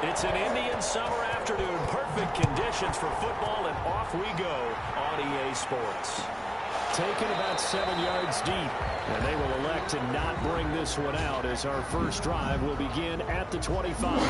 It's an Indian summer afternoon. Perfect conditions for football, and off we go on EA Sports. Taken about 7 yards deep, and they will elect to not bring this one out as our first drive will begin at the 25.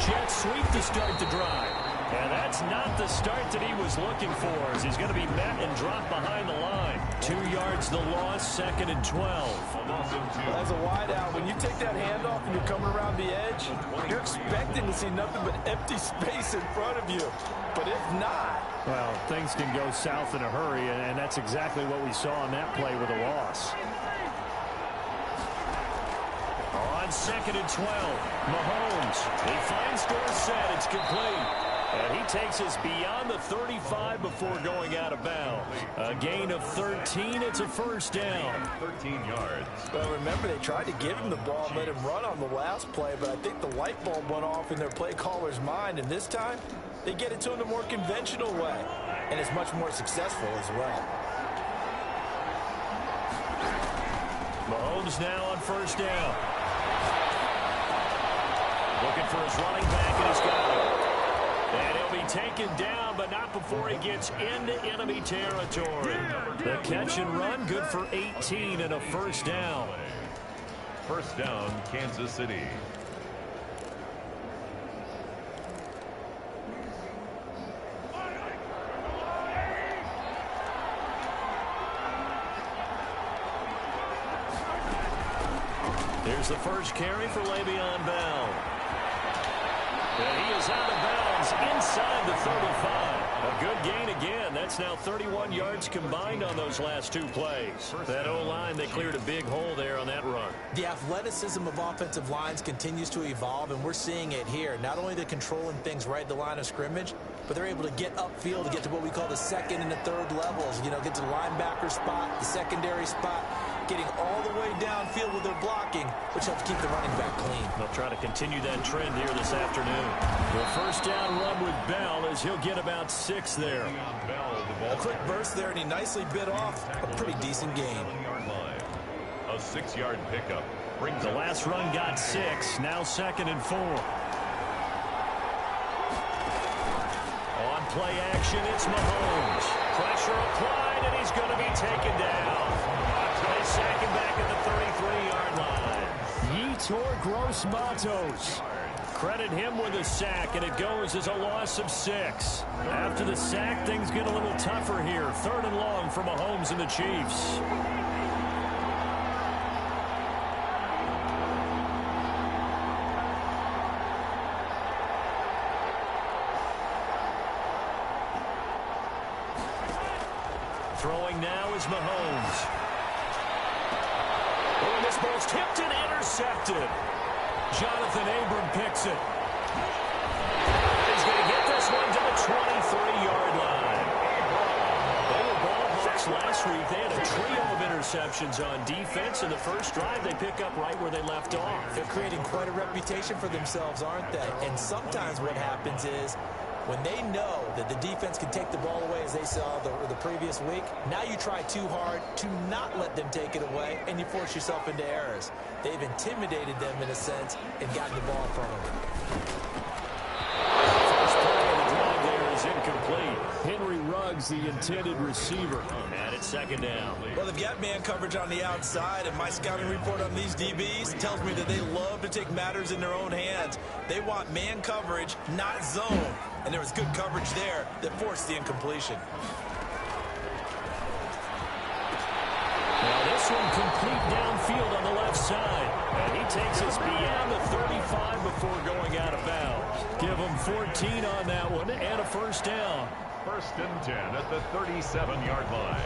Jets sweep to start the drive. And that's not the start that he was looking for, as he's going to be met and dropped behind the line. 2 yards the loss, 2nd and 12. As a wideout, when you take that handoff and you're coming around the edge, you're expecting to see nothing but empty space in front of you. But if not... Well, things can go south in a hurry, and that's exactly what we saw on that play with a loss. On 2nd and 12, Mahomes. He finds Dorsett. It's complete. And he takes us beyond the 35 before going out of bounds. A gain of 13. It's a first down. 13 yards. Well, remember, they tried to give him the ball and let him run on the last play, but I think the light bulb went off in their play caller's mind, and this time, they get it to him the more conventional way, and it's much more successful as well. Mahomes now on first down. Looking for his running back, and he's got it. And he'll be taken down, but not before he gets into enemy territory. The catch and run, good for 18 and a first down. First down, Kansas City. Here's the first carry for Le'Veon Bell. And he is out of bounds inside the 35. A good gain again. That's now 31 yards combined on those last 2 plays. That O-line, they cleared a big hole there on that run. The athleticism of offensive lines continues to evolve, and we're seeing it here. Not only they're controlling things right at the line of scrimmage, but they're able to get upfield to get to what we call the 2nd and the 3rd levels. You know, get to the linebacker spot, the secondary spot, getting all the way downfield with their blocking, which helps keep the running back clean. They'll try to continue that trend here this afternoon. The first down run with Bell as he'll get about 6 there. A quick burst there, and he nicely bit off a pretty decent gain. A 6-yard pickup. Brings the last run got 6, now 2nd and 4. On play action, it's Mahomes. Pressure applied, and he's going to be taken down. They sack him back at the 33-yard line. Yetur Gross-Matos. Credit him with a sack, and it goes as a loss of 6. After the sack, things get a little tougher here. 3rd and long for Mahomes and the Chiefs. Throwing now is Mahomes. Oh, this ball's tipped and intercepted. Jonathan Abram picks it. He's going to get this one to the 23-yard line. They were ball hawks last week. They had a trio of interceptions on defense. In the first drive, they pick up right where they left off. They're creating quite a reputation for themselves, aren't they? And sometimes what happens is, when they know that the defense can take the ball away, as they saw the previous week, now you try too hard to not let them take it away, and you force yourself into errors. They've intimidated them in a sense and gotten the ball from them. First play of the drive there is incomplete. Henry Ruggs, the intended receiver. And it's 2nd down. Well, they've got man coverage on the outside, and my scouting report on these DBs tells me that they love to take matters in their own hands. They want man coverage, not zone. And there was good coverage there that forced the incompletion. Now this one complete downfield on the left side. And he takes us beyond the 35 before going out of bounds. Give him 14 on that one and a first down. 1st and 10 at the 37-yard line.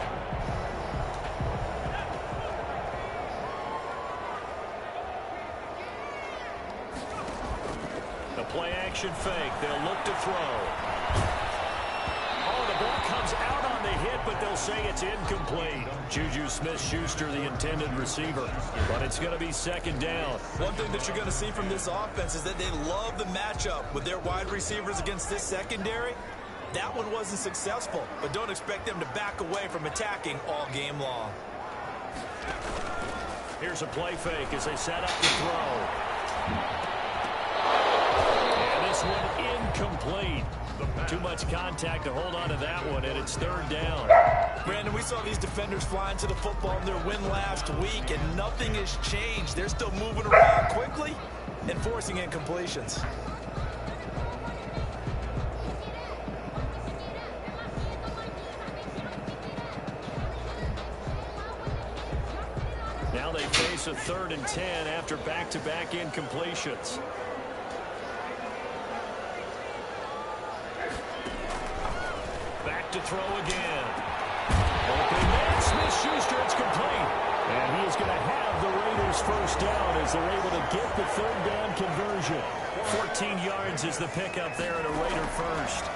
The play action fake. They'll look to throw. Oh, the ball comes out on the hit, but they'll say it's incomplete. Juju Smith-Schuster, the intended receiver. But it's going to be second down. One thing that you're going to see from this offense is that they love the matchup with their wide receivers against this secondary. That one wasn't successful, but don't expect them to back away from attacking all game long. Here's a play fake as they set up to throw. And this one incomplete. Too much contact to hold on to that one, and it's third down. Brandon, we saw these defenders fly into the football in their win last week, and nothing has changed. They're still moving around quickly and forcing incompletions. Now they face a 3rd and 10 after back-to-back incompletions. Back to throw again. Open man, Smith-Schuster, it's complete. And he is going to have the Raiders first down as they're able to get the 3rd down conversion. 14 yards is the pickup there at a Raider first.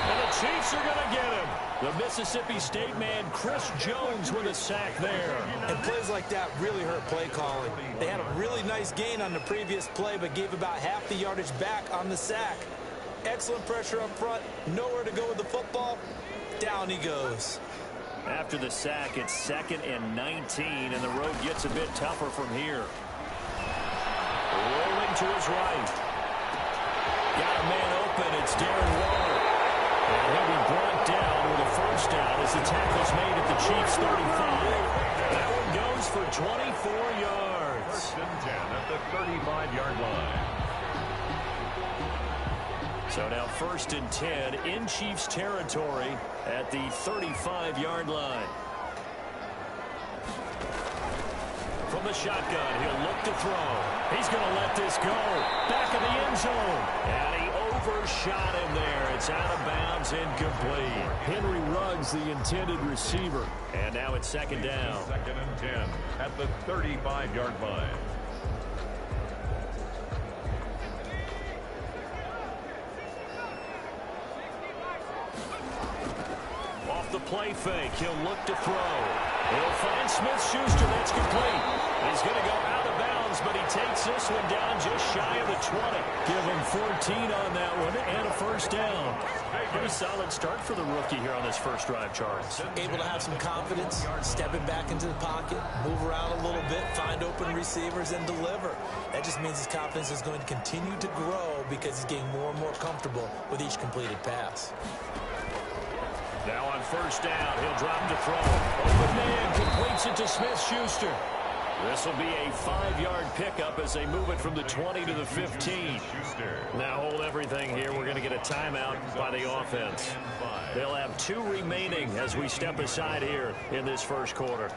And the Chiefs are going to get him. The Mississippi State man, Chris Jones, with a sack there. And plays like that really hurt play calling. They had a really nice gain on the previous play, but gave about half the yardage back on the sack. Excellent pressure up front. Nowhere to go with the football. Down he goes. After the sack, it's 2nd and 19, and the road gets a bit tougher from here. Rolling to his right. Got a man open. It's Darren Waller. And he'll be brought down with a first down as the tackle's made at the Chiefs' 35. That one goes for 24 yards. 1st and 10 at the 35-yard line. So now 1st and 10 in Chiefs territory at the 35-yard line. From the shotgun, he'll look to throw. He's going to let this go. Back of the end zone. And he overshot him there. It's out of bounds, incomplete. Henry Ruggs, the intended receiver. And now it's 2nd down. 2nd and 10 at the 35-yard line. Off the play fake, he'll look to throw. He'll find Smith-Schuster. That's complete. He's going to go out of bounds, but he takes this one down just shy of the 20. Give him 14 on that one and a first down. Pretty solid start for the rookie here on this first drive, Charles. Able to have some confidence, stepping back into the pocket, move around a little bit, find open receivers, and deliver. That just means his confidence is going to continue to grow because he's getting more and more comfortable with each completed pass. Now on first down, he'll drop to throw. Open man completes it to Smith-Schuster. This will be a 5-yard pickup as they move it from the 20 to the 15. Now hold everything here. We're going to get a timeout by the offense. They'll have 2 remaining as we step aside here in this first quarter.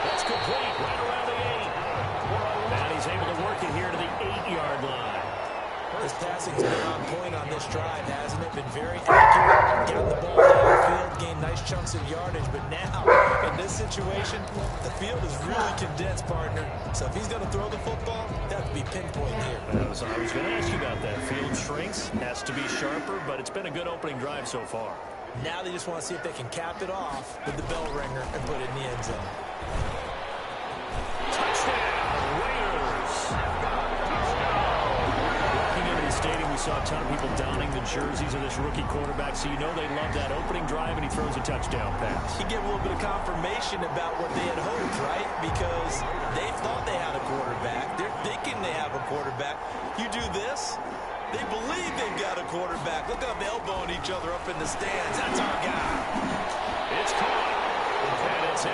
That's complete right around the 8. And he's able to work it here to the 8-yard line. His passing's been on point on this drive, hasn't it? Been very accurate, gotten the ball downfield, gained nice chunks of yardage. But now, in this situation, the field is really condensed, partner. So if he's going to throw the football, that would be pinpoint here. I was going to ask you about that. Field shrinks, has to be sharper, but it's been a good opening drive so far. Now they just want to see if they can cap it off with the bell ringer and put it in the end zone. Touchdown, Raiders! Walking into the stadium, we saw a ton of people donning the jerseys of this rookie quarterback, so you know they love that opening drive, and he throws a touchdown pass. You get a little bit of confirmation about what they had hoped, right? Because they thought they had a quarterback. They're thinking they have a quarterback. You do this, they believe they've got a quarterback. Look up, elbowing each other up in the stands. That's our guy. It's caught, and it's 8-0.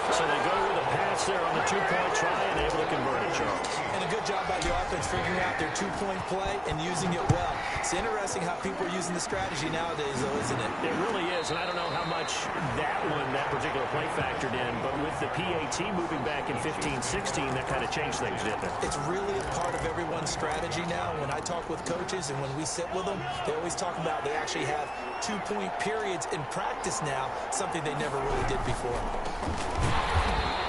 So they go with a pass there on the 2-point try and able to convert it, Charles. And a good job by the offense figuring out their 2-point play and using it well. It's interesting how people are using the strategy nowadays, though, isn't it? It really is, and I don't know how much that particular play factored in, but with the PAT moving back in 15-16, that kind of changed things, didn't it? It's really a part of everyone's strategy now. When I talk with coaches and when we sit with them, they always talk about they actually have 2-point periods in practice now, something they never really did before.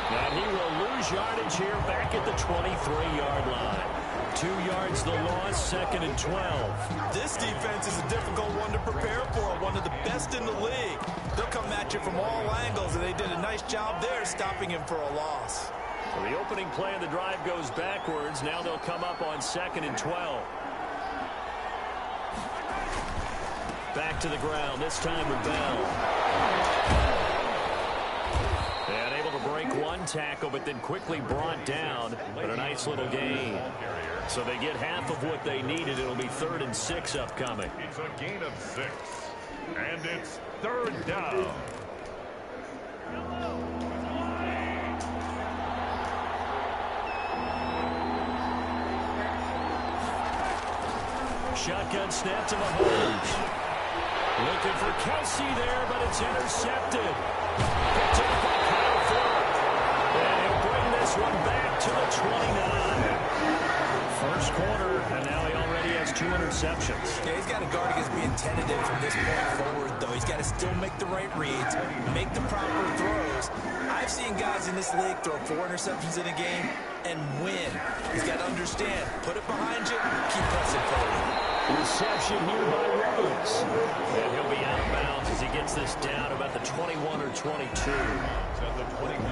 And he will lose yardage here back at the 23-yard line. 2 yards the loss, 2nd and 12. This defense is a difficult one to prepare for, one of the best in the league. They'll come at you from all angles, and they did a nice job there stopping him for a loss. Well, the opening play of the drive goes backwards. Now they'll come up on 2nd and 12. Back to the ground, this time with Bell. And able to break one tackle, but then quickly brought down. But a nice little gain. So they get half of what they needed. It'll be 3rd and 6 upcoming. It's a gain of 6. And it's 3rd down. Shotgun snap to Mahomes. Looking for Kelsey there, but it's intercepted. Picked up by Kyle Ford. And he'll bring this one back to the 29. First quarter, and now he already has 2 interceptions. Yeah, he's got to guard against being tentative from this point forward, though. He's got to still make the right reads, make the proper throws. I've seen guys in this league throw 4 interceptions in a game and win. He's got to understand, put it behind you, keep pressing forward. Reception here by Rhodes. And he'll be out of bounds as he gets this down about the 21 or 22.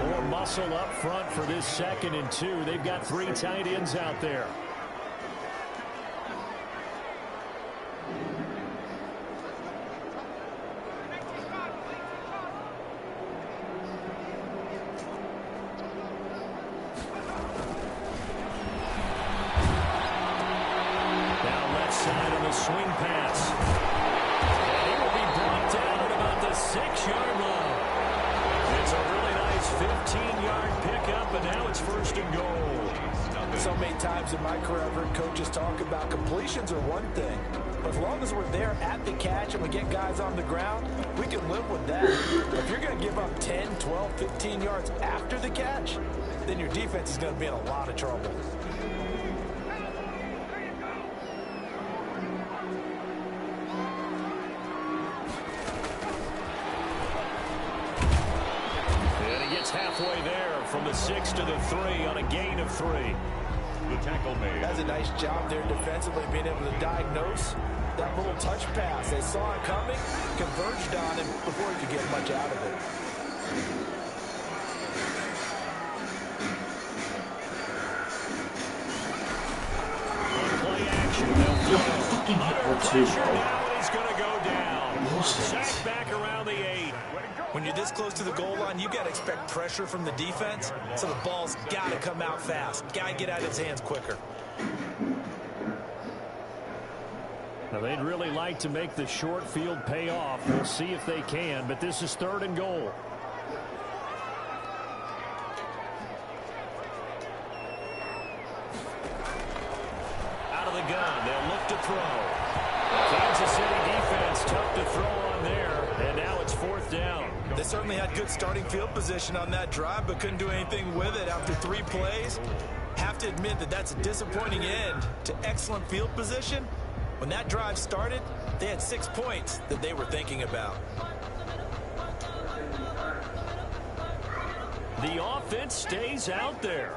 More muscle up front for this 2nd and 2. They've got 3 tight ends out there. Swing pass. And he will be brought down at about the 6-yard line. It's a really nice 15-yard pickup, and now it's 1st and goal. So many times in my career, I've heard coaches talk about completions are one thing. But as long as we're there at the catch and we get guys on the ground, we can live with that. If you're going to give up 10, 12, 15 yards after the catch, then your defense is going to be in a lot of trouble. Halfway there from the 6 to the 3 on a gain of 3. The tackle made. That's a nice job there defensively, being able to diagnose that little touch pass. They saw it coming, converged on him before he could get much out of it. Play action. Under pressure now, and he's going to go down. Sacked back around the 8. When you're this close to the goal line, you got to expect pressure from the defense, so the ball's got to come out fast. Got to get out of his hands quicker. Now, they'd really like to make the short field pay off. We'll see if they can, but this is 3rd and goal. Out of the gun, they'll look to throw. Kansas City defense tough to throw on there, and now it's 4th down. They certainly had good starting field position on that drive, but couldn't do anything with it after 3 plays. Have to admit that that's a disappointing end to excellent field position. When that drive started, they had 6 points that they were thinking about. The offense stays out there.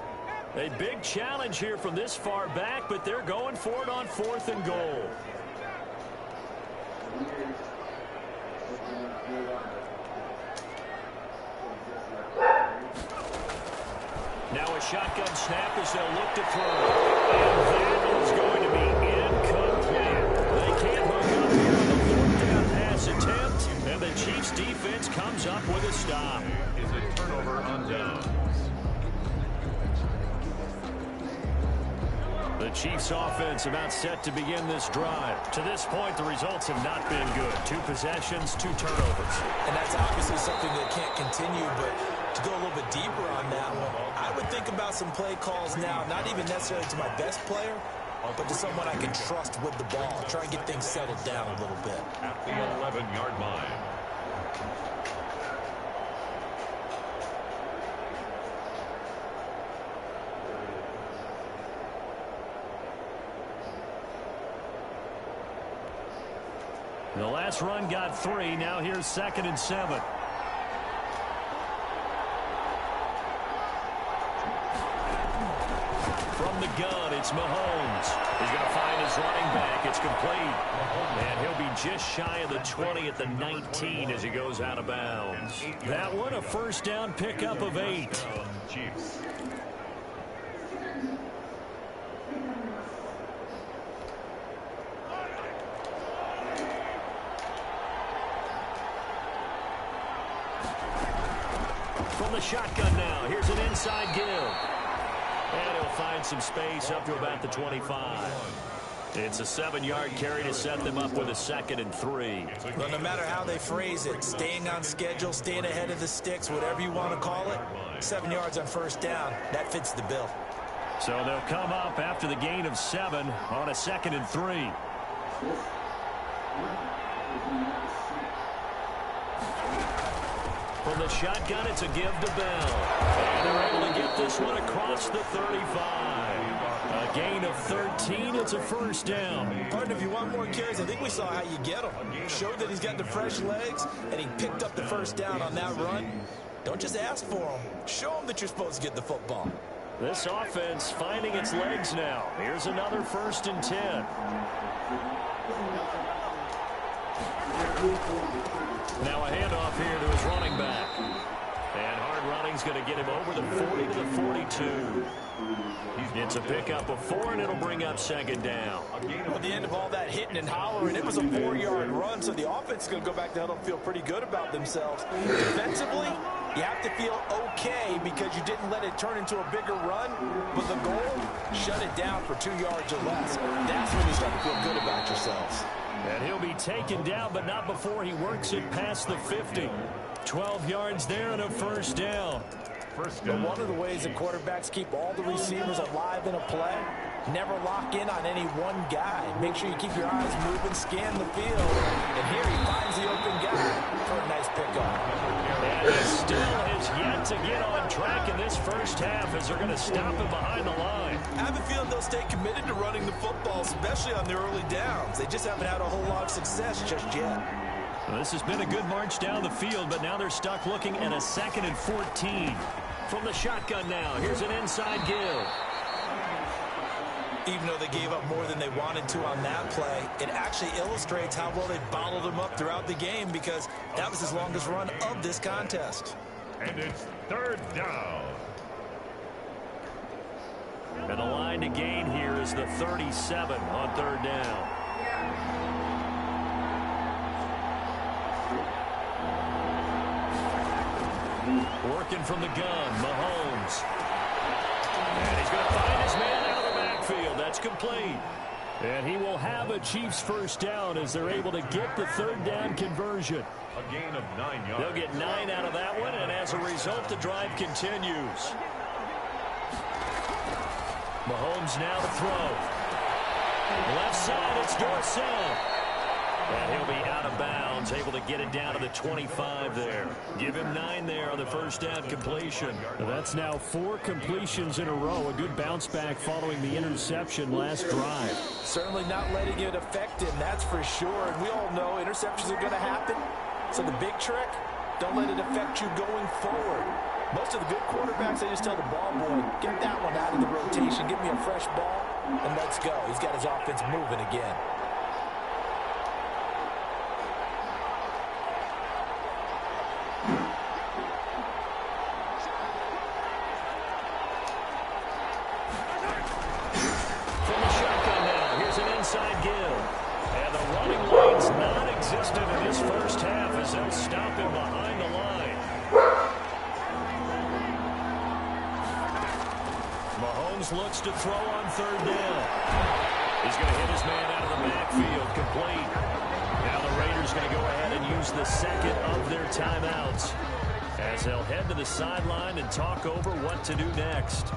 A big challenge here from this far back, but they're going for it on 4th and goal. Now a shotgun snap as they'll look to throw. And that is going to be incomplete. They can't hook up here on the 4th down pass attempt. And the Chiefs defense comes up with a stop. Is a turnover on downs. The Chiefs offense about set to begin this drive. To this point, the results have not been good. 2 possessions, 2 turnovers. And that's obviously something that can't continue, but to go a little bit deeper on that one, I would think about some play calls now, not even necessarily to my best player, but to someone I can trust with the ball. Try and get things settled down a little bit. At the 11-yard line. The last run got 3. Now here's 2nd and 7. From the gun, it's Mahomes. He's going to find his running back. It's complete. And he'll be just shy of the 20 at the 19 as he goes out of bounds. That one, a first down pickup of 8. Chiefs. From the shotgun now, here's an inside give. And he'll find some space up to about the 25. It's a 7-yard carry to set them up with a 2nd and 3. Well, no matter how they phrase it, staying on schedule, staying ahead of the sticks, whatever you want to call it, 7 yards on first down, that fits the bill. So they'll come up after the gain of 7 on a 2nd and 3. From the shotgun, it's a give to Bell. And they're able to get this one across the 35. A gain of 13. It's a first down. Partner, if you want more carries, I think we saw how you get him. Showed that he's got the fresh legs, and he picked up the first down on that run. Don't just ask for him. Show him that you're supposed to get the football. This offense finding its legs now. Here's another 1st and 10. Now a handoff here to his running back. And hard running's going to get him over the 40 to the 42. It's a pickup of 4, and it'll bring up 2nd down. At the end of all that hitting and hollering, it was a 4-yard run, so the offense is going to go back to huddle and feel pretty good about themselves. Defensively, you have to feel okay because you didn't let it turn into a bigger run, but the goal, shut it down for 2 yards or less. That's when you start to feel good about yourselves. And he'll be taken down, but not before he works it past the 50. 12 yards there and a first down. But one of the ways that quarterbacks keep all the receivers alive in a play, never lock in on any one guy. Make sure you keep your eyes moving, scan the field. And here he finds the open guy for a nice pickup. And he still has yet to get on track in this first half as they're going to stop him behind the line. I have a feeling they'll stay committed to running the football, especially on the early downs. They just haven't had a whole lot of success just yet. Well, this has been a good march down the field, but now they're stuck looking at a 2nd and 14. From the shotgun now, here's an inside give. Even though they gave up more than they wanted to on that play, it actually illustrates how well they bottled them up throughout the game because that was his longest run of this contest. And it's 3rd down. And the line to gain here is the 37 on 3rd down. Working from the gun, Mahomes. And he's going to find his man out of the backfield. That's complete. And he will have a Chiefs first down as they're able to get the 3rd down conversion. A gain of 9 yards. They'll get 9 out of that one, and as a result, the drive continues. Mahomes now to throw. Left side, it's Dorsett. And he'll be out of bounds, able to get it down to the 25 there. Give him 9 there on the first down completion. That's now 4 completions in a row. A good bounce back following the interception last drive. Certainly not letting it affect him, that's for sure. And we all know interceptions are going to happen. So the big trick, don't let it affect you going forward. Most of the good quarterbacks, they just tell the ball boy, get that one out of the rotation, give me a fresh ball, and let's go. He's got his offense moving again. From the shotgun now, here's an inside give. And the running lane's non-existent in this first half as they'll stop him behind the line. Mahomes looks to throw on 3rd down. He's going to hit his man out of the backfield, complete. Now the Raiders going to go ahead and use the 2nd of their timeouts as they'll head to the sideline and talk over what to do next.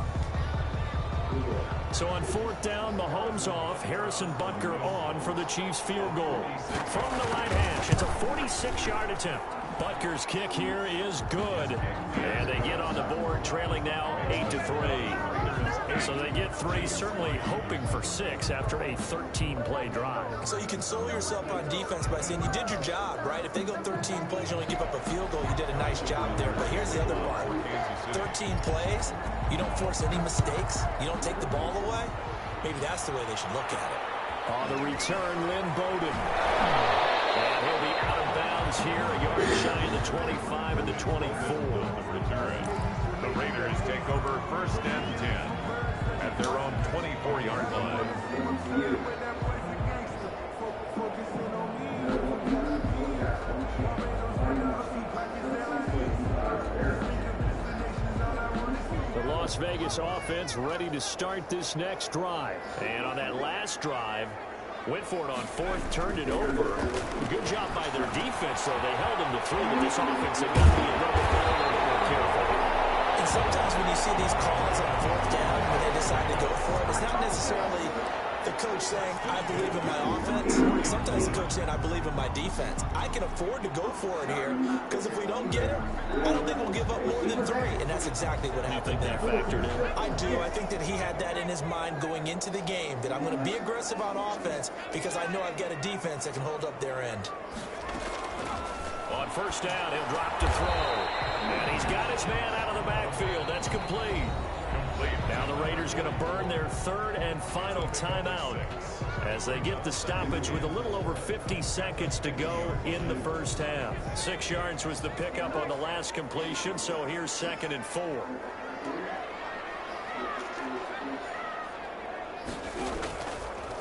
So on 4th down, Mahomes off, Harrison Butker on for the Chiefs field goal. From the right hash, it's a 46-yard attempt. Butker's kick here is good. And they get on the board, trailing now 8-3. So they get 3, certainly hoping for 6 after a 13-play drive. So you console yourself on defense by saying you did your job, right? If they go 13 plays, you only give up a field goal, you did a nice job there. But here's the other part. 13 plays, you don't force any mistakes, you don't take the ball away. Maybe that's the way they should look at it. On the return, Lynn Bowden. And he'll be out of bounds here, a yard shy of the 25 and the 24. The return. The Raiders take over 1st and 10 at their own 24-yard line. The Las Vegas offense ready to start this next drive. And on that last drive, went for it on 4th, turned it over. Good job by their defense, though. They held them to 3, but this offense has got to be a little bit more careful. And sometimes when you see these calls on 4th down, when they decide to go for it, it's not necessarily the coach saying, I believe in my offense. Sometimes the coach saying, I believe in my defense. I can afford to go for it here, because if we don't get it, I don't think we'll give up more than 3. And that's exactly what happened there. You think that factored in? I do. I think that he had that in his mind going into the game, that I'm going to be aggressive on offense because I know I've got a defense that can hold up their end. On 1st down, he'll drop to throw. And he's got his man out of the backfield. That's complete. Now the Raiders going to burn their 3rd and final timeout as they get the stoppage with a little over 50 seconds to go in the 1st half. 6 yards was the pickup on the last completion, so here's 2nd and 4.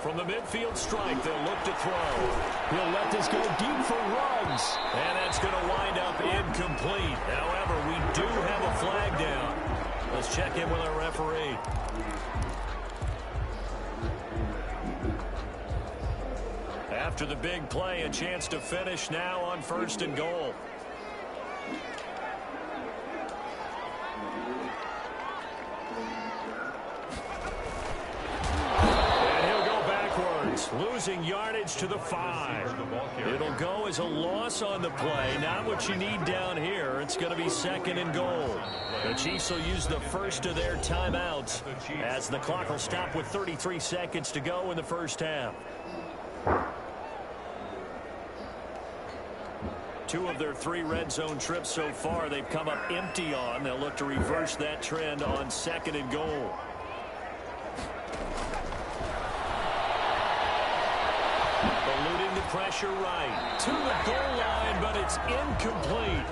From the midfield strike, they'll look to throw. He'll let this go deep for Ruggs. And that's going to wind up incomplete. However, we do have a flag down. Let's check in with our referee. After the big play, a chance to finish now on 1st and goal. Losing yardage to the 5. It'll go as a loss on the play. Not what you need down here. It's going to be 2nd and goal. The Chiefs will use the first of their timeouts as the clock will stop with 33 seconds to go in the 1st half. 2 of their 3 red zone trips so far they've come up empty on. They'll look to reverse that trend on 2nd and goal. Eluding the pressure right to the goal line, but it's incomplete.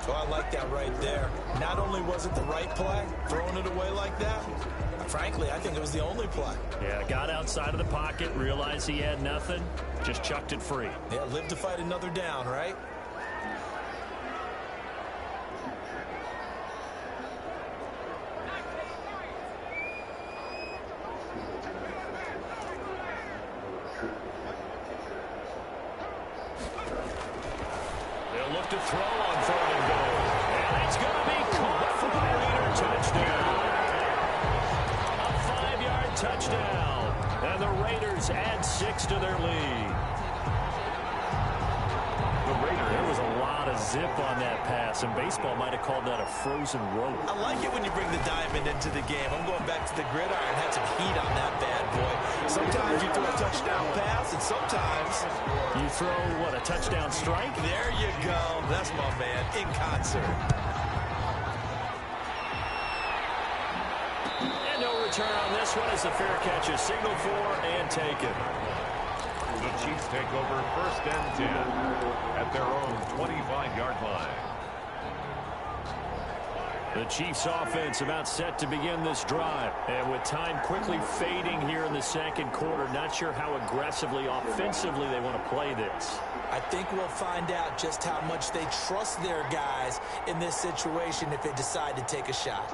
Well, I like that right there. Not only was it the right play, throwing it away like that, frankly, I think it was the only play. Yeah, got outside of the pocket, realized he had nothing, just chucked it free. Yeah, live to fight another down, right? To throw on 3rd and goal. And that's going to be caught for a Raider touchdown. A 5-yard touchdown. And the Raiders add 6 to their lead. There was a lot of zip on that pass, and baseball might have called that a frozen rope. I like it when you bring the diamond into the game. I'm going back to the gridiron. Had some heat on that bad boy. Sometimes you throw a touchdown pass, and sometimes you throw, what, a touchdown strike? There you go. That's my man, in concert. And no return on this one as the fair catch is signaled for and taken. The Chiefs take over 1st and 10 at their own 25-yard line. The Chiefs offense about set to begin this drive. And with time quickly fading here in the 2nd quarter, not sure how aggressively, offensively they want to play this. I think we'll find out just how much they trust their guys in this situation if they decide to take a shot.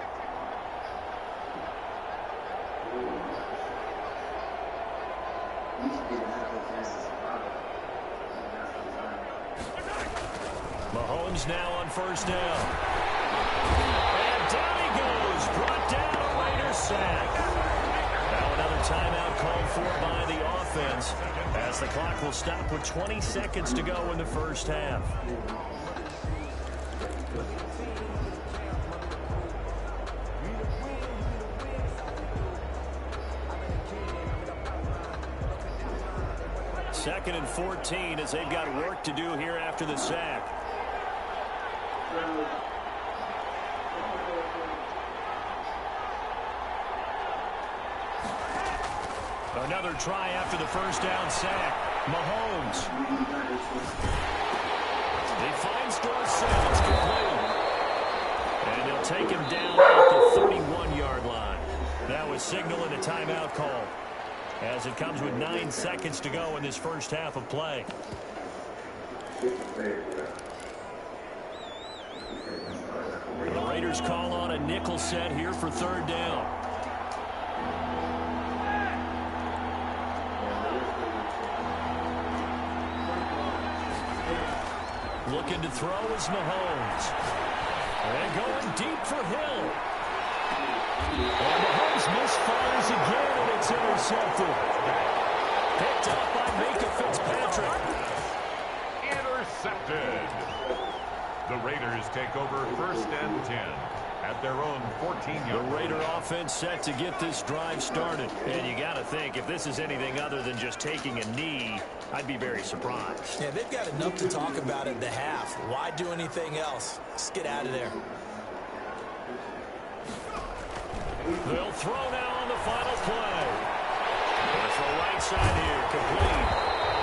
Mahomes now on 1st down. And down he goes. Brought down a Raider sack. Now another timeout called for by the offense as the clock will stop with 20 seconds to go in the 1st half. 2nd and 14 as they've got work to do here after the sack. Another try after the first down sack. Mahomes. He finds Dorsett. It's complete. And they'll take him down at the 31-yard line. That was signaling a timeout call, as it comes with 9 seconds to go in this first half of play. The Raiders call on a nickel set here for 3rd down. Looking to throw is Mahomes. And going deep for Hill. And Mahomes misfires again, and it's intercepted. Picked up by Micah Fitzpatrick. Intercepted. The Raiders take over 1st and 10 at their own 14-yard. The Raider offense set to get this drive started. And you got to think, if this is anything other than just taking a knee, I'd be very surprised. Yeah, they've got enough to talk about at the half. Why do anything else? Just get out of there. They'll throw now on the final play. There's the right side here, complete.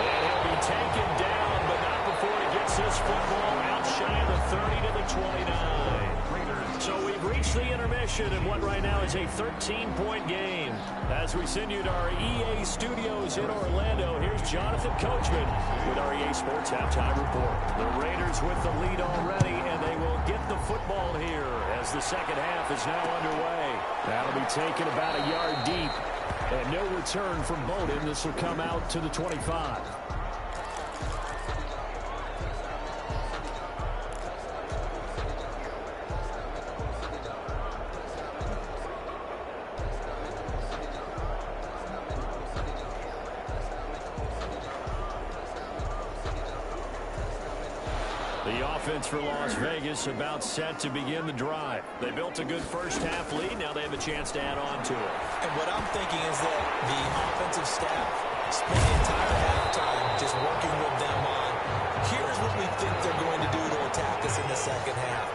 And he'll be taken down, but not before he gets this football out shy of the 30 to the 29. So we've reached the intermission in what right now is a 13-point game. As we send you to our EA studios in Orlando, here's Jonathan Coachman with our EA Sports Halftime Report. The Raiders with the lead already, and they will get the football here as the second half is now underway. That'll be taken about a yard deep, and no return from Bowden. This will come out to the 25. Offense for Las Vegas about set to begin the drive. They built a good first half lead. Now they have a chance to add on to it. And what I'm thinking is that the offensive staff spent the entire halftime just working with them on, here's what we think they're going to do to attack us in the second half.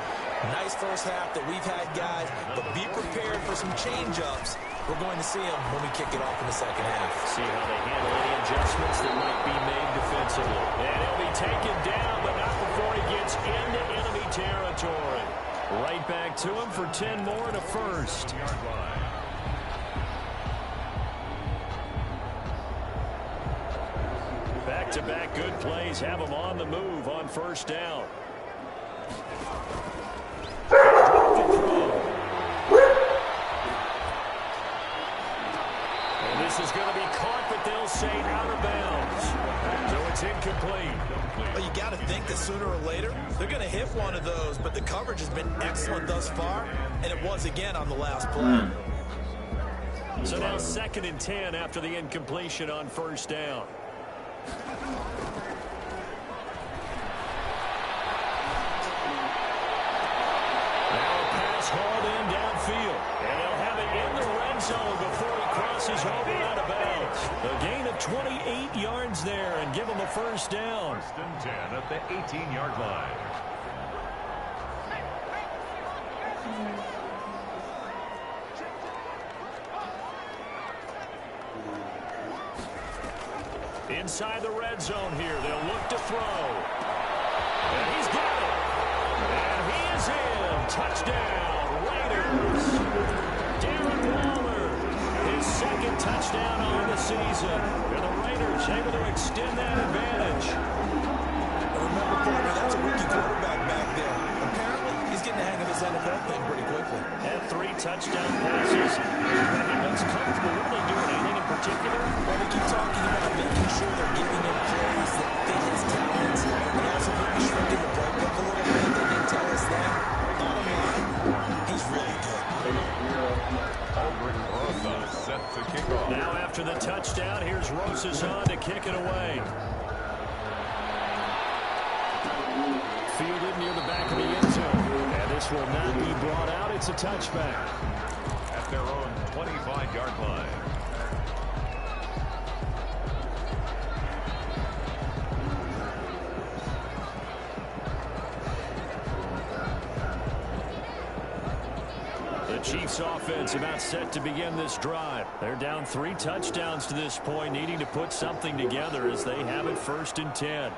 Nice first half that we've had, guys, but be prepared for some change-ups. We're going to see them when we kick it off in the second half. See how they handle any adjustments that might be made defensively. And he'll be taken down, but not before he gets into enemy territory. Right back to him for 10 more and a first. Back-to-back good plays have him on the move on first down. This is going to be caught, but they'll say out of bounds. So it's incomplete. Well, you got to think that sooner or later they're going to hit one of those, but the coverage has been excellent thus far, and it was again on the last play. So now 2nd and 10 after the incompletion on first down. Now a pass hauled in downfield, and they'll have it in the red zone before he crosses over out of bounds. A gain of 28 yards there and give him a first down. 1st and 10 at the 18-yard line. Inside the red zone here, they'll look to throw. And he's got it. And he is in. Touchdown, Raiders. Darren Waller, his 2nd touchdown on the season. And the Raiders able to extend that advantage. Remember, partner, that's a rookie quarterback back there. Apparently, he's getting the hang of his NFL thing pretty quickly. Had 3 touchdown passes. He looks comfortable. What are they doing? Anything in particular? Well, we keep talking about making sure they're giving him plays that fit his talents, and also maybe shrinking the playbook a little bit. They didn't tell us that. Bottom line, he's really good. Set to kick off. Now after the touchdown, here's Rosas on to kick it away. Fielded near the back of the end zone. And this will not be brought out. It's a touchback. At their own 25-yard line. The Chiefs offense about set to begin this drive. They're down 3 touchdowns to this point, needing to put something together as they have it 1st and 10.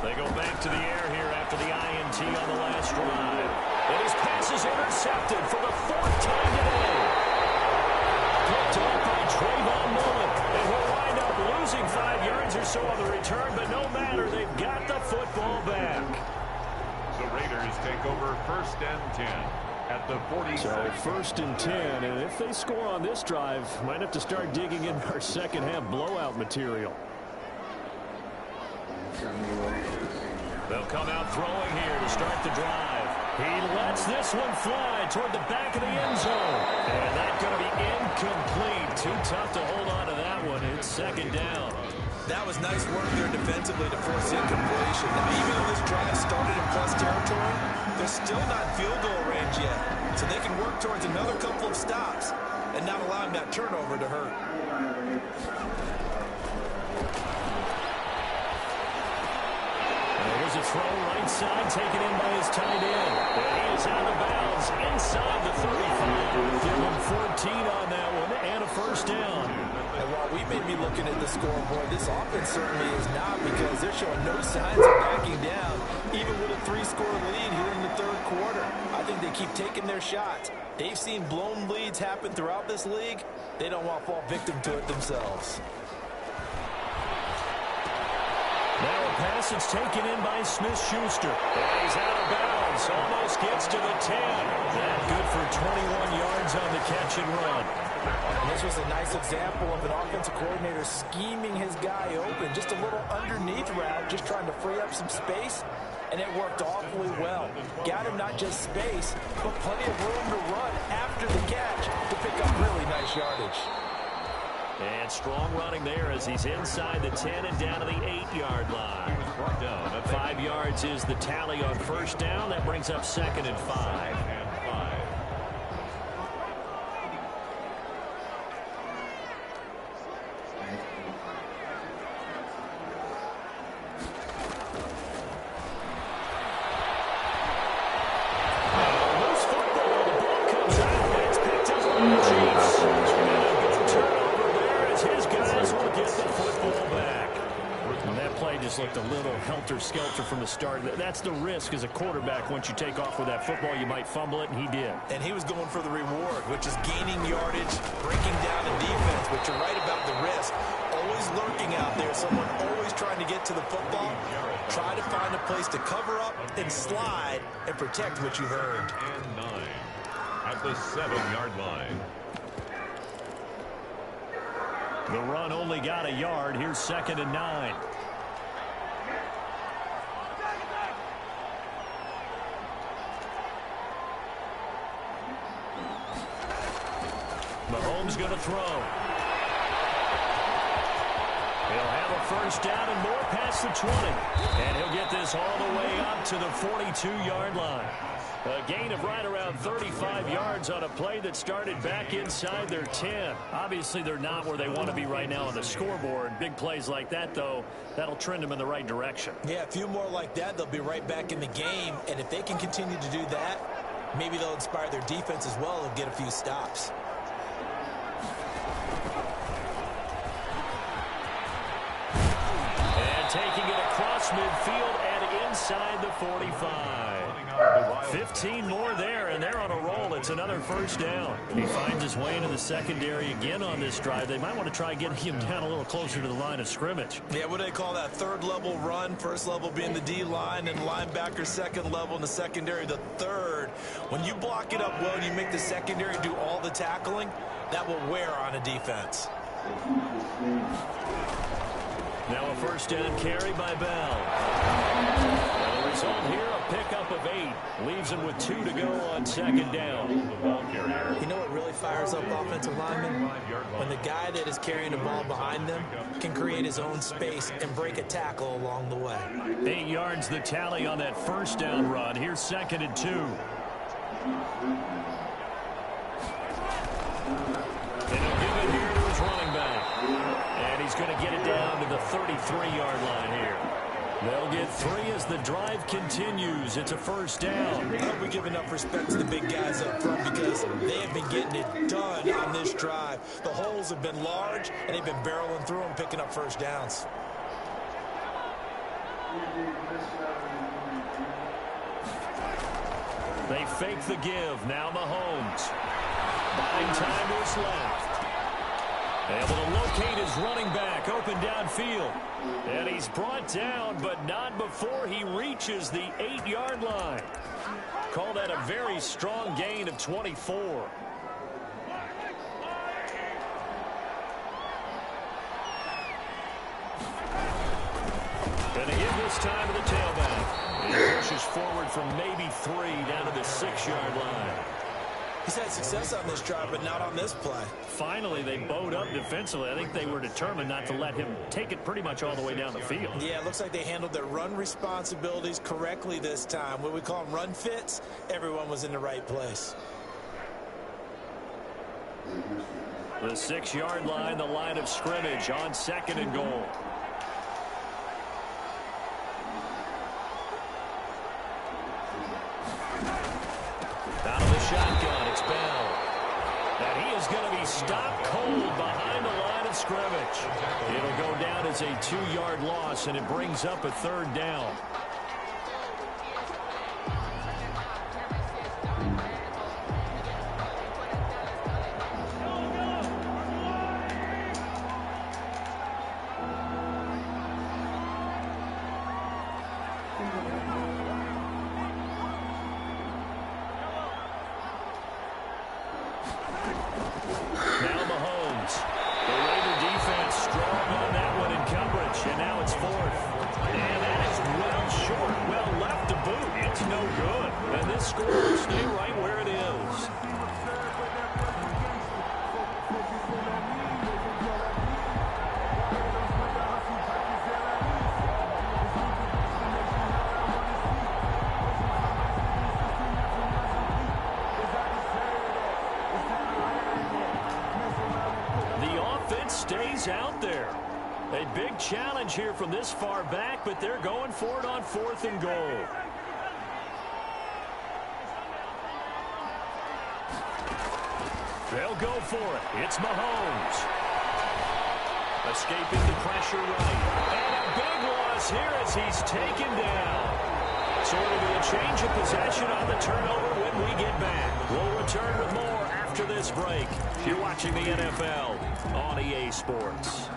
They go back to the air here after the INT on the last drive. And his pass is intercepted for the 4th time today. Picked up by Trayvon Mullen. And he'll wind up losing 5 yards or so on the return, but no matter, they've got the football back. The Raiders take over 1st and 10 at the 40. So 1st and 10, and if they score on this drive, might have to start digging in our second half blowout material. They'll come out throwing here to start the drive. He lets this one fly toward the back of the end zone. And that's going to be incomplete. Too tough to hold on to that one. It's 2nd down. That was nice work there defensively to force incompletion. Now, even though this drive started in plus territory, they're still not field goal range yet. So they can work towards another couple of stops and not allowing that turnover to hurt. There's a throw right side taken in by his tight end. And he is out of bounds inside the 35. Give him 14 on that one and a 1st down. And while we may be looking at the scoreboard, this offense certainly is not, because they're showing no signs of backing down, even with a 3-score lead here in the 3rd quarter. I think they keep taking their shots. They've seen blown leads happen throughout this league. They don't want to fall victim to it themselves. Now a pass that's taken in by Smith-Schuster. And he's out of bounds. Almost gets to the 10. That good for 21 yards on the catch and run. And this was a nice example of an offensive coordinator scheming his guy open. Just a little underneath route, just trying to free up some space. And it worked awfully well. Got him not just space, but plenty of room to run after the catch to pick up really nice yardage. And strong running there as he's inside the 10 and down to the 8-yard line. 5 yards is the tally on 1st down. That brings up 2nd and 5. Loose football. The ball comes out. It's picked up by the Chiefs. Turnover there as his guys will get the football back. And that play just looked a little helter-skelter from the start. That's the risk as a quarterback. Once you take off with that football, you might fumble it, and he did. And he was going for the reward, which is gaining yardage, breaking down the defense. But you're right about the risk. Always lurking out there, someone always trying to get to the football. Try to find a place to cover up and slide and protect what you've earned. And 9 at the 7-yard line. The run only got a yard. Here's 2nd and 9. Mahomes going to throw. He'll have a 1st down and more past the 20. And he'll get this all the way up to the 42-yard line. A gain of right around 35 yards on a play that started back inside their 10. Obviously, they're not where they want to be right now on the scoreboard. Big plays like that, though, that'll trend them in the right direction. Yeah, a few more like that, they'll be right back in the game. And if they can continue to do that, maybe they'll inspire their defense as well and get a few stops. And taking it across midfield and inside the 45. 15 more there, and they're on a roll. It's another 1st down. He finds his way into the secondary again on this drive. They might want to try getting him down a little closer to the line of scrimmage. Yeah, what do they call that? 3rd level run. 1st level being the D-line, and linebacker 2nd level, and the secondary the 3rd. When you block it up well and you make the secondary do all the tackling, that will wear on a defense. Now a 1st down carry by Bell. And the result here, a pickup of 8. Leaves him with 2 to go on 2nd down. You know what really fires up offensive linemen? When the guy that is carrying the ball behind them can create his own space and break a tackle along the way. 8 yards the tally on that 1st down run. Here's 2nd and 2. And he'll give it here to his running back. And he's going to get it down to the 33-yard line here. They'll get 3 as the drive continues. It's a first down. I hope we give enough respect to the big guys up front because they have been getting it done on this drive. The holes have been large, and they've been barreling through them, picking up first downs. They fake the give. Now Mahomes. Buying time to his left. Able to locate his running back open downfield. And he's brought down, but not before he reaches the 8-yard line. Call that a very strong gain of 24. And a give this time to the tailback. He pushes forward from maybe 3 down to the 6-yard line. He's had success on this drive, but not on this play. Finally, they bowed up defensively. I think they were determined not to let him take it pretty much all the way down the field. Yeah, it looks like they handled their run responsibilities correctly this time. What we call them run fits, everyone was in the right place. The 6-yard line, the line of scrimmage on 2nd and goal. Out of the shotgun, it's Bell. And he is going to be stopped cold behind the line of scrimmage. It'll go down as a 2-yard loss, and it brings up a 3rd down. Stays out there. A big challenge here from this far back, but they're going for it on 4th and goal. They'll go for it. It's Mahomes. Escaping the pressure right. And a big loss here as he's taken down. So it'll be a change of possession on the turnover when we get back. We'll return with more after this break. You're watching the NFL on EA Sports.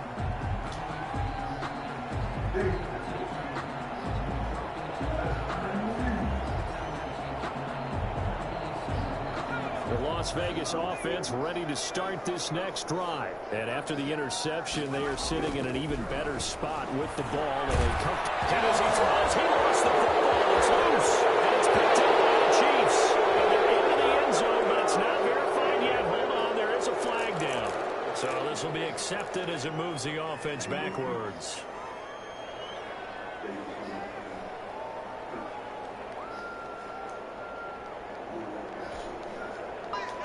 The Las Vegas offense ready to start this next drive. And after the interception, they are sitting in an even better spot with the ball. And they come and as he throws, he lost the football. It's loose. And it's picked up by the Chiefs. And they're into the end zone, but it's not verified yet. Hold on, there is a flag down. So this will be accepted as it moves the offense backwards.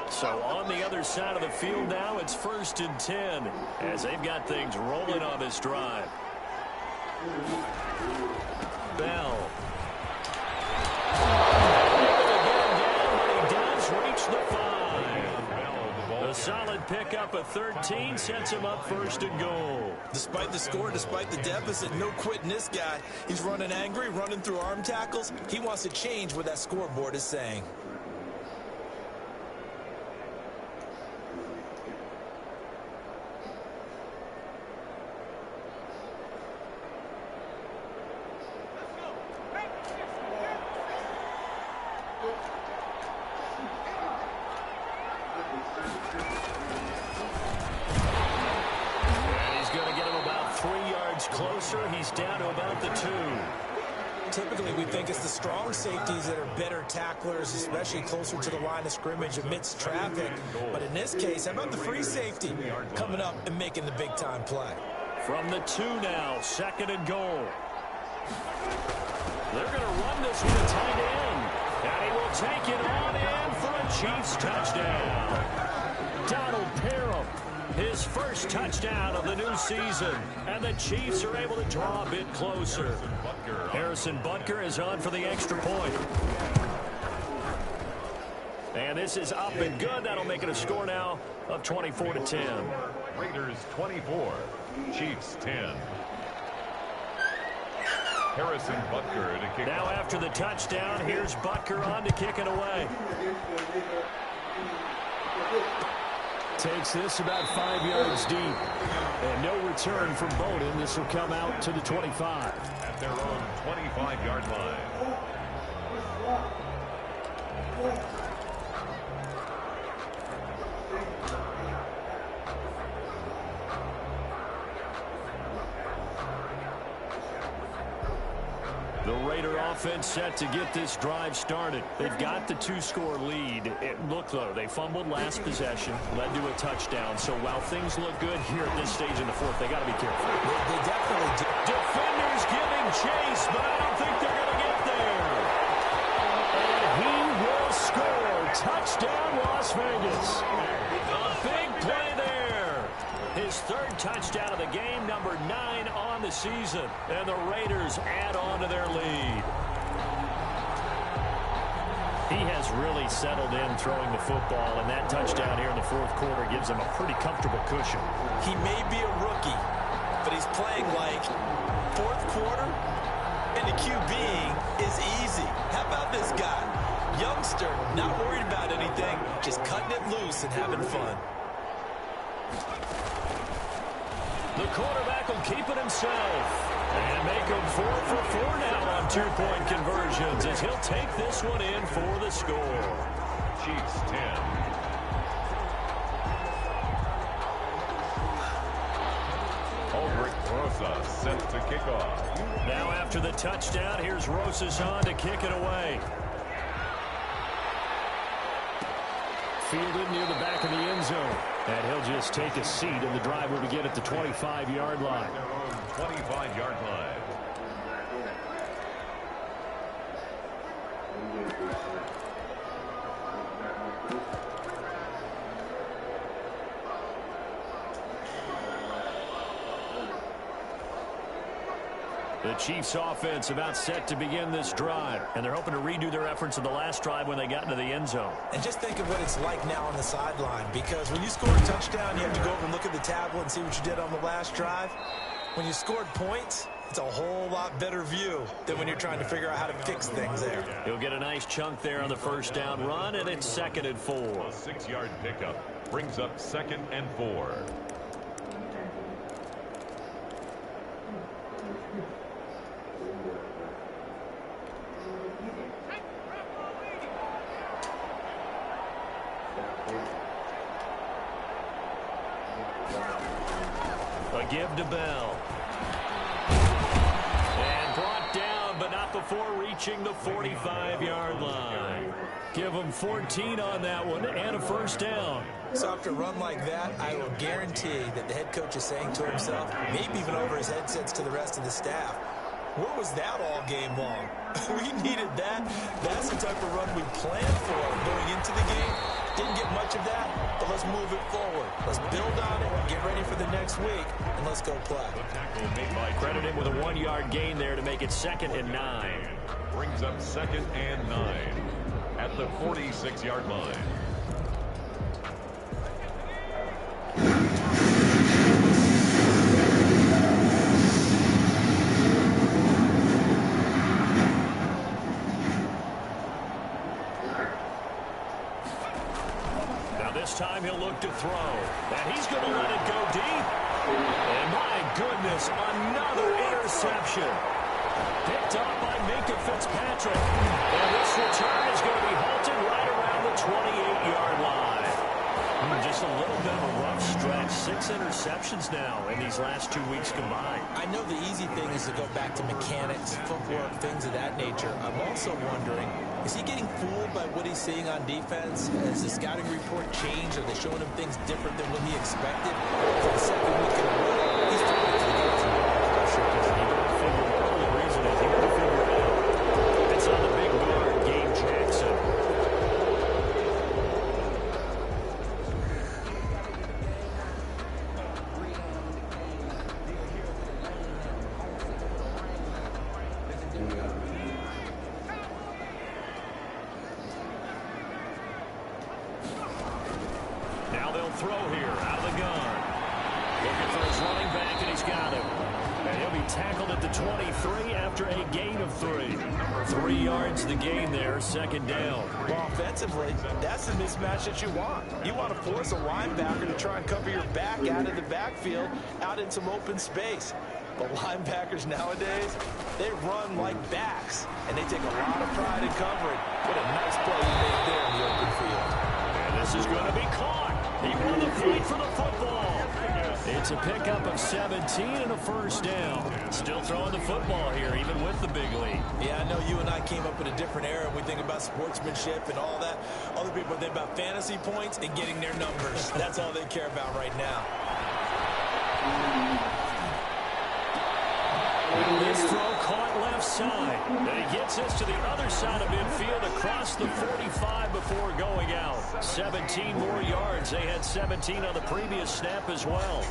So on the other side of the field now, it's 1st and 10 as they've got things rolling on this drive. Bell. He does reach the 5. A solid pickup of 13 sets him up 1st and goal. Despite the score, despite the deficit, no quitting this guy. He's running angry, running through arm tackles. He wants to change what that scoreboard is saying. Closer, he's down to about the 2. Typically, we think it's the strong safeties that are better tacklers, especially closer to the line of scrimmage amidst traffic. But in this case, how about the free safety coming up and making the big-time play? From the 2 now, 2nd and goal. They're going to run this with a tight end. And he will take it on in for a Chiefs touchdown. Donald Parham His first touchdown of the new season. And the Chiefs are able to draw a bit closer. Harrison Butker is on for the extra point. And this is up and good. That'll make it a score now of 24-10. Raiders 24, Chiefs 10. Harrison Butker to kick. Now after the touchdown, here's Butker on to kick it away. Takes this about 5 yards deep. And no return from Bowden. This will come out to the 25. At their own 25-yard line. The Raider offense set to get this drive started. They've got the two-score lead. It looked, though, they fumbled last possession, led to a touchdown. So while things look good here at this stage in the fourth, they got to be careful. They definitely do. Defenders giving chase, but I don't think they're going to get there. And he will score. Touchdown, Las Vegas. A big play there. His third touchdown of the game, number 9 on the season. And the Raiders add on to their lead. He has really settled in throwing the football, and that touchdown here in the fourth quarter gives him a pretty comfortable cushion. He may be a rookie, but he's playing like fourth quarter, and the QBing is easy. How about this guy? Youngster, not worried about anything, just cutting it loose and having fun. The quarterback will keep it himself and make him 4 for 4 now on two-point conversions as he'll take this one in for the score. Chiefs 10. Ulrich Rosa set to kick off. Now after the touchdown, here's Rosas on to kick it away. Fielded near the back of the end zone. And he'll just take a seat, and the drive will begin at the 25-yard line. 25-yard line. The Chiefs offense about set to begin this drive, and they're hoping to redo their efforts in the last drive when they got into the end zone. And just think of what it's like now on the sideline, because when you score a touchdown, you have to go over and look at the tablet and see what you did on the last drive. When you scored points, it's a whole lot better view than when you're trying to figure out how to fix things there. He'll get a nice chunk there on the first down run, and it's 2nd and 4. A 6-yard pickup brings up 2nd and 4. A give to Bell. And brought down, but not before reaching the 45-yard line. Give him 14 on that one and a first down. So after a run like that, I will guarantee that the head coach is saying to himself, maybe even over his headsets to the rest of the staff, where was that all game long? We needed that. That's the type of run we planned for going into the game. Didn't get much of that, but let's move it forward. Let's build on it, get ready for the next week, and let's go play. Credit him with a 1-yard gain there to make it 2nd and 9. Brings up 2nd and 9 at the 46-yard line. This time he'll look to throw. And he's going to let it go deep. And my goodness, another interception. Picked up by Minka Fitzpatrick. And this return is going to be halted right around the 28-yard line. Just a little bit of a rough stretch. 6 interceptions now in these last 2 weeks combined. I know the easy thing is to go back to mechanics, footwork, things of that nature. I'm also wondering, is he getting fooled by what he's seeing on defense? Has the scouting report changed? Are they showing him things different than what he expected? For the second week in a row, he's talking to the guys involved. I'm sure he's figure the only reason is he can figure it out. It's on the big guard, Gabe Jackson. throw here out of the gun. Looking for his running back, and he's got him. And he'll be tackled at the 23 after a gain of 3. 3 yards the gain there, second down. Well, offensively, that's the mismatch that you want. You want to force a linebacker to try and cover your back out of the backfield, out in some open space. But linebackers nowadays, they run like backs, and they take a lot of pride in covering. What a nice play he made there in the open field. And this is going to be caught. He won the fight for the football. It's a pickup of 17 and a first down. Still throwing the football here, even with the big lead. Yeah, I know you and I came up in a different era. We think about sportsmanship and all that. Other people think about fantasy points and getting their numbers. That's all they care about right now. This throw caught left side. And he gets this to the other side of midfield across the 45 before going out. 17 more yards. They had 17 on the previous snap as well.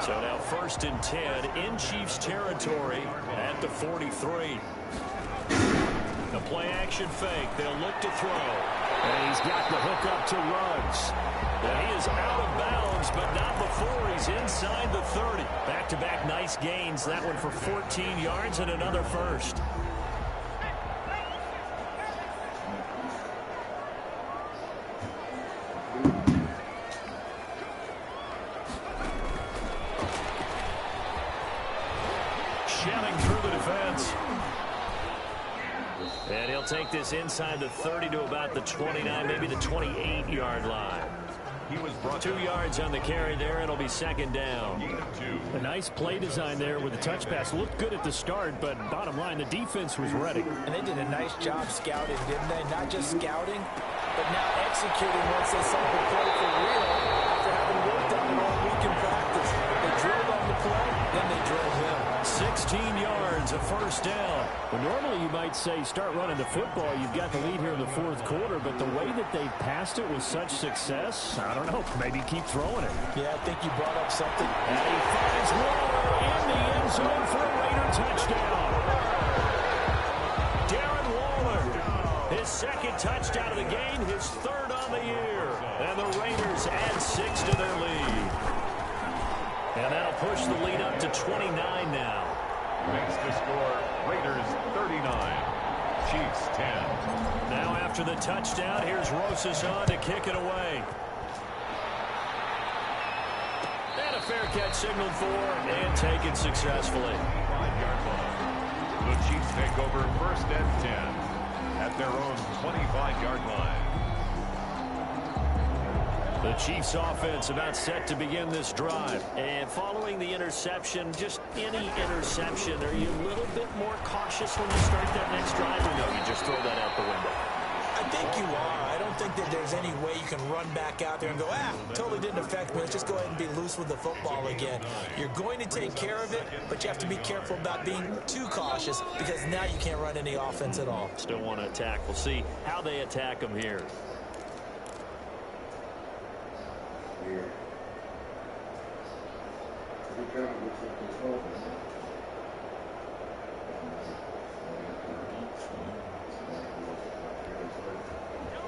So now 1st and 10 in Chiefs territory at the 43. The play action fake. They'll look to throw. And he's got the hook up to Ruggs. And he is out of bounds, but not before he's inside the 30. Back-to-back nice gains. That one for 14 yards and another first. Shelling through the defense. And he'll take this inside the 30 to about the 29, maybe the 28-yard line. He was brought 2 yards on the carry there. It'll be second down. A nice play design there with the touch pass. Looked good at the start, but bottom line, the defense was ready. And they did a nice job scouting, didn't they? Not just scouting, but now executing once they saw the play for real after having worked on it all week in practice. They drilled on the play, then they drilled him. 16 yards, a first down. Well, normally you might say start running the football. You've got the lead here in the 4th quarter, but the way that they've passed it with such success, I don't know, maybe keep throwing it. Yeah, I think you brought up something. And he finds Waller in the end zone for a Raider touchdown. Darren Waller, his 2nd touchdown of the game, his 3rd on the year. And the Raiders add 6 to their lead. And that'll push the lead up to 29 now. Makes the score Raiders 39, Chiefs 10. Now after the touchdown, here's Rosas on to kick it away. And a fair catch signaled for and taken successfully. 5-yard line. The Chiefs take over 1st and 10 at their own 25-yard line. The Chiefs offense about set to begin this drive. And following the interception, just any interception, are you a little bit more cautious when you start that next drive, or no, you just throw that out the window? I think you are. I don't think that there's any way you can run back out there and go, totally didn't affect me. Let's just go ahead and be loose with the football again. You're going to take care of it, but you have to be careful about being too cautious because now you can't run any offense at all. Still want to attack. We'll see how they attack them here.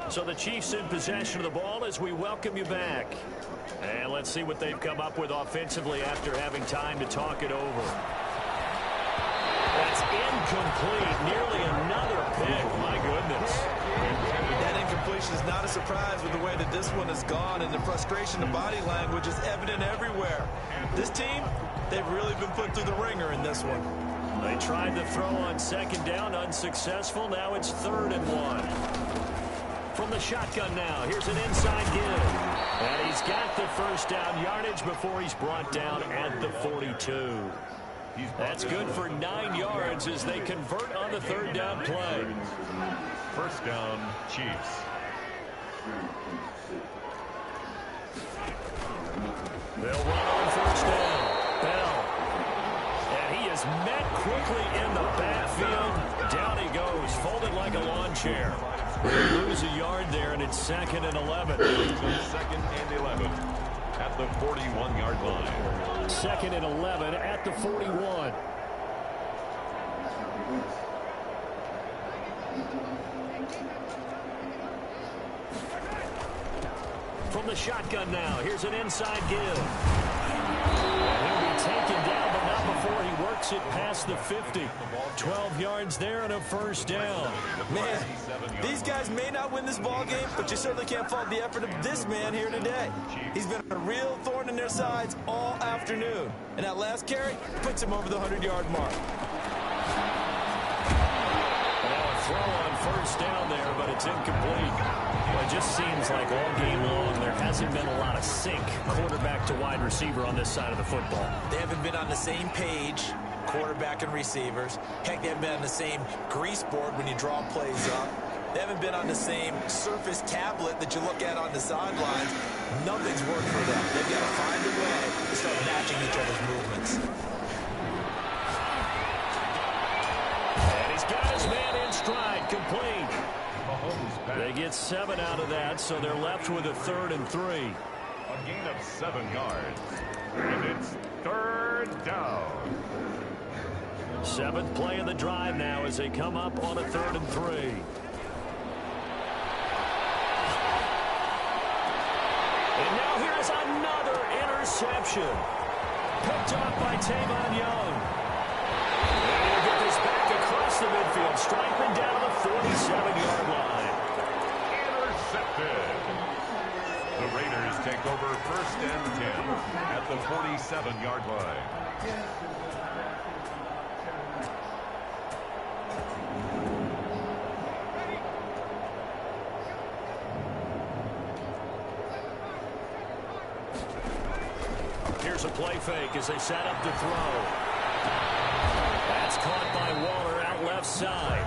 So the Chiefs in possession of the ball as we welcome you back. And let's see what they've come up with offensively after having time to talk it over. That's incomplete. Nearly another pick. My goodness. That incompletion is not a surprise with the way that this one has gone, and the frustration, the body language is evident everywhere. This team, they've really been put through the ringer in this one. They tried to throw on 2nd down, unsuccessful. Now it's 3rd and 1. From the shotgun now, here's an inside give. And he's got the 1st down yardage before he's brought down at the 42. That's good for 9 yards as they convert on the 3rd down play. 1st down, Chiefs. They'll run on 1st down. Bell. And he is met quickly in the backfield. Down he goes, folded like a lawn chair. They lose a yard there, and it's 2nd and 11. 2nd and 11 at the 41-yard line. 2nd and 11 at the 41. from the shotgun now. Here's an inside give. And he'll be taken down, but not before he works it past the 50. 12 yards there and a first down. Man, these guys may not win this ball game, but you certainly can't fault the effort of this man here today. He's been a real thorn in their sides all afternoon. And that last carry puts him over the 100-yard mark. Now a throw on first down there, but it's incomplete. Well, it just seems like all game long there hasn't been a lot of sync quarterback to wide receiver on this side of the football. They haven't been on the same page, quarterback and receivers. Heck, they haven't been on the same grease board when you draw plays up. They haven't been on the same surface tablet that you look at on the sidelines. Nothing's worked for them. They've got to find a way to start matching each other's movements. And he's got his man in stride, complete. They get 7 out of that, so they're left with a 3rd and 3. A gain of 7 yards. And it's 3rd down. 7th play of the drive now as they come up on a 3rd and 3. And now here's another interception. Picked off by Tavon Young. And he'll get this back across the midfield. Strikeman down the 47-yard line. Intercepted. The Raiders take over 1st and 10 at the 47-yard line. Here's a play fake as they set up to throw. That's caught by Waller out left side.